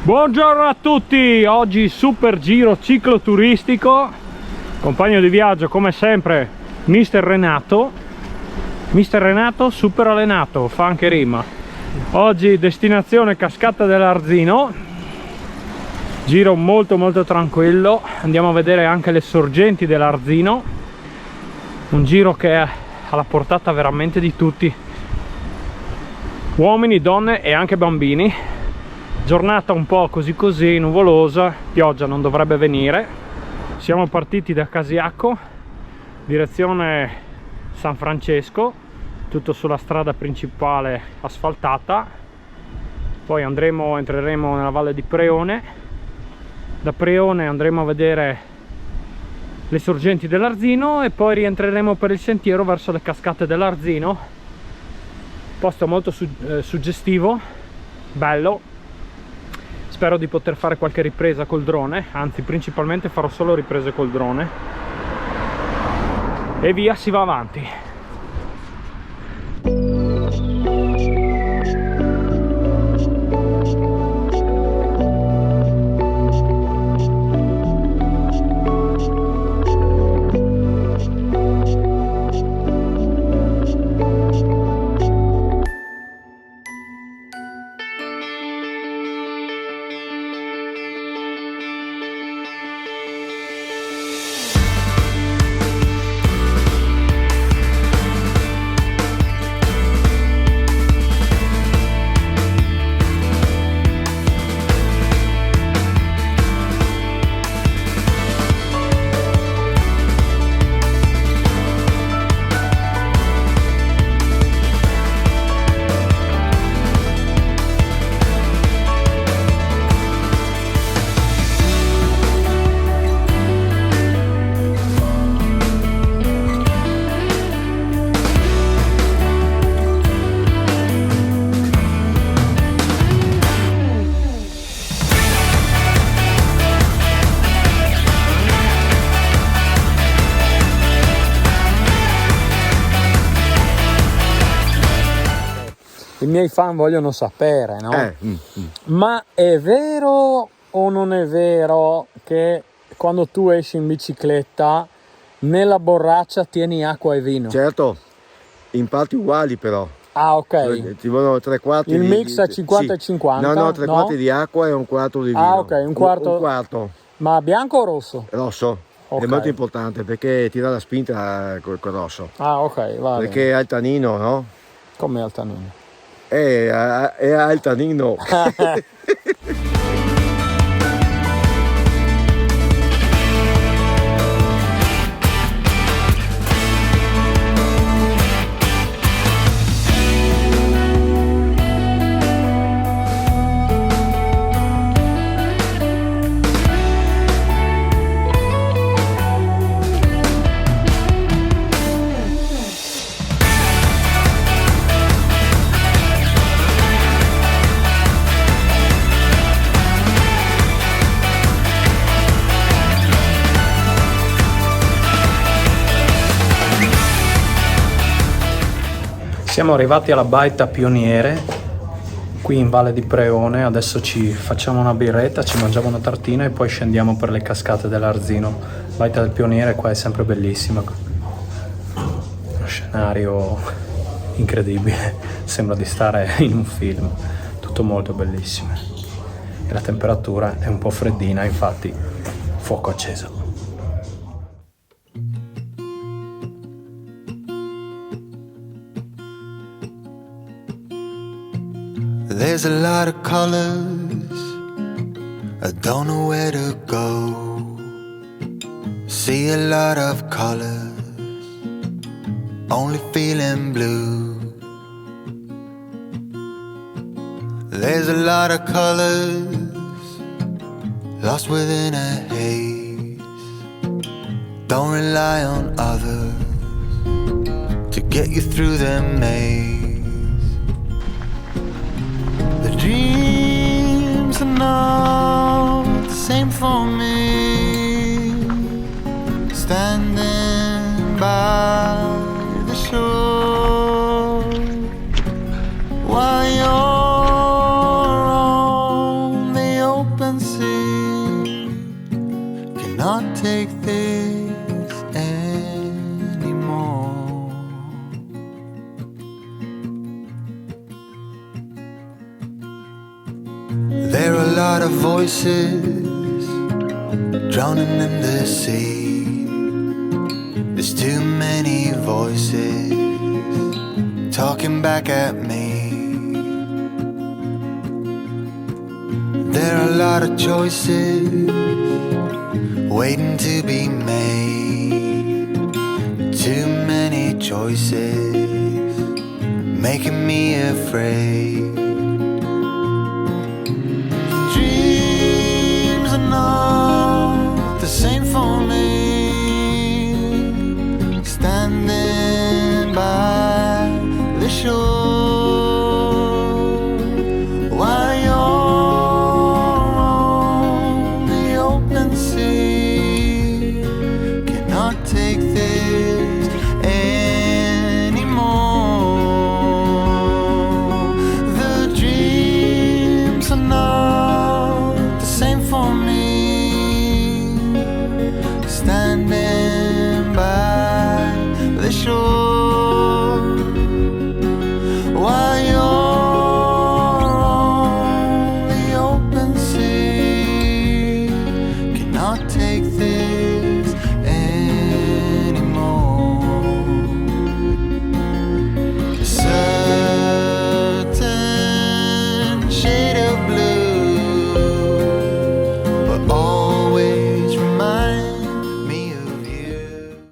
Buongiorno a tutti, oggi super giro cicloturistico, compagno di viaggio come sempre Mister Renato. Mister Renato super allenato, fa anche rima. Oggi destinazione Cascata dell'Arzino, giro molto tranquillo, andiamo a vedere anche le sorgenti dell'Arzino, un giro che è alla portata veramente di tutti, uomini, donne e anche bambini. Giornata un po' così nuvolosa, pioggia non dovrebbe venire. Siamo partiti da Casiacco, direzione San Francesco, tutto sulla strada principale asfaltata. Poi entreremo nella valle di Preone. Da Preone andremo a vedere le sorgenti dell'Arzino e poi rientreremo per il sentiero verso le cascate dell'Arzino. Posto molto suggestivo, bello. Spero di poter fare qualche ripresa col drone, anzi principalmente farò solo riprese col drone. E via, si va avanti. I miei fan vogliono sapere, no? Ma è vero o non è vero che quando tu esci in bicicletta nella borraccia tieni acqua e vino? Certo, in parti uguali però. Ah, ok. Ci vogliono 3/4 Il mix è 50 sì. e 50? No, 3/4 di acqua e 1/4 di vino. Ah, ok, un quarto. Un quarto. Ma bianco o rosso? Rosso. Okay. È molto importante perché ti dà la spinta col rosso. Ah, ok, va bene. Perché ha il tannino, no? Come al tannino? Ha il tannino. Siamo arrivati alla Baita Pioniere, qui in Valle di Preone. Adesso ci facciamo una birretta, ci mangiamo una tartina e poi scendiamo per le cascate dell'Arzino. Baita del Pioniere qua è sempre bellissima, uno scenario incredibile, sembra di stare in un film, tutto molto bellissimo. E la temperatura è un po' freddina, infatti fuoco acceso. There's a lot of colors, I don't know where to go. See a lot of colors, only feeling blue. There's a lot of colors, lost within a haze. Don't rely on others to get you through the maze. The dreams are not the same for me. Standing by the shore while you're on the cannot take this anymore. There are a lot of voices drowning in the sea. There's too many voices talking back at me. There are a lot of choices waiting to be made. Too many choices making me afraid.